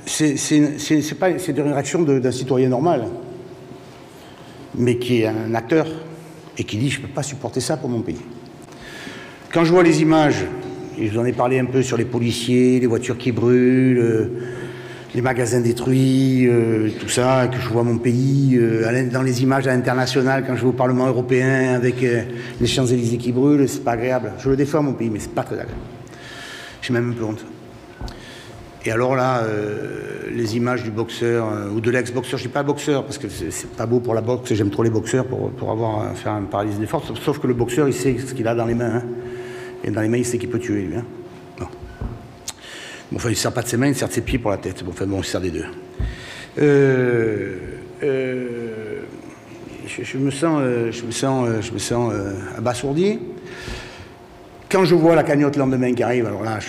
C'est une réaction d'un citoyen normal, mais qui est un acteur et qui dit « je ne peux pas supporter ça pour mon pays ». Quand je vois les images, et je vous en ai parlé un peu sur les policiers, les voitures qui brûlent, les magasins détruits, tout ça, que je vois mon pays, dans les images à l'international, quand je vais au Parlement européen avec les Champs-Élysées qui brûlent, c'est pas agréable. Je le défends mon pays, mais c'est pas très agréable. J'ai même un peu honte. Et alors là, les images du boxeur, ou de l'ex-boxeur, je dis pas boxeur, parce que c'est pas beau pour la boxe, j'aime trop les boxeurs pour faire un paralysie des forces, sauf que le boxeur, il sait ce qu'il a dans les mains. Hein. Et dans les mains, il sait qu'il peut tuer, lui. Hein. Non. Bon, enfin, il ne sert pas de ses mains, il sert de ses pieds pour la tête. Bon, enfin, bon, il sert des deux. Je me sens abasourdi. Quand je vois la cagnotte le lendemain qui arrive, alors là, je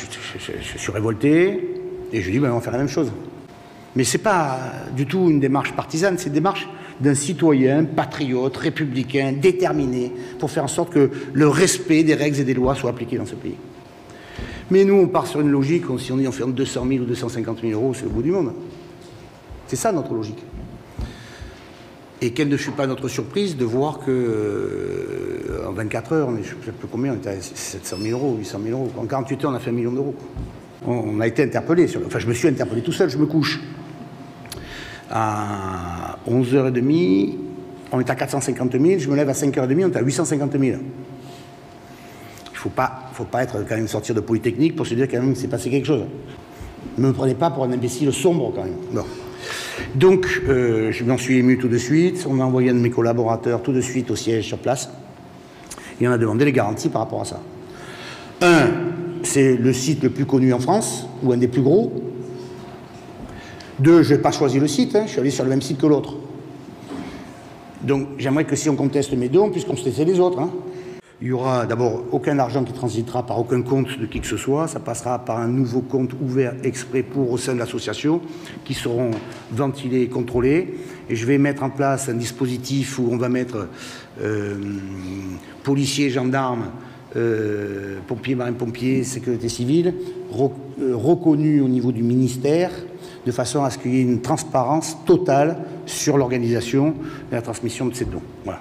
suis révolté. Et je dis, ben, on va faire la même chose. Mais ce n'est pas du tout une démarche partisane, c'est une démarche d'un citoyen patriote, républicain, déterminé, pour faire en sorte que le respect des règles et des lois soit appliqué dans ce pays. Mais nous, on part sur une logique, si on dit on fait 200 000 ou 250 000 euros, c'est le bout du monde. C'est ça notre logique. Et quelle ne fut pas notre surprise de voir que en 24 heures, je ne sais plus combien, on était à 700 000 euros, 800 000 euros. En 48 heures, on a fait 1 million d'euros. On a été interpellé. Enfin, je me suis interpellé tout seul, je me couche. À 11h30, on est à 450 000, je me lève à 5h30, on est à 850 000. Il ne faut pas être quand même sortir de Polytechnique pour se dire quand même qu'il s'est passé quelque chose. Ne me prenez pas pour un imbécile sombre quand même. Bon. Donc, je m'en suis ému tout de suite. On a envoyé un de mes collaborateurs tout de suite au siège sur place. Et on a demandé les garanties par rapport à ça. C'est le site le plus connu en France, ou un des plus gros. 2, je n'ai pas choisi le site, hein, je suis allé sur le même site que l'autre. Donc j'aimerais que si on conteste mes dons, on puisse contester les autres. Hein. Il n'y aura d'abord aucun argent qui transitera par aucun compte de qui que ce soit, ça passera par un nouveau compte ouvert exprès au sein de l'association, qui seront ventilés et contrôlés. Et je vais mettre en place un dispositif où on va mettre policiers, gendarmes, pompiers, marins-pompiers, sécurité civile, reconnus au niveau du ministère, de façon à ce qu'il y ait une transparence totale sur l'organisation et la transmission de ces dons. Voilà.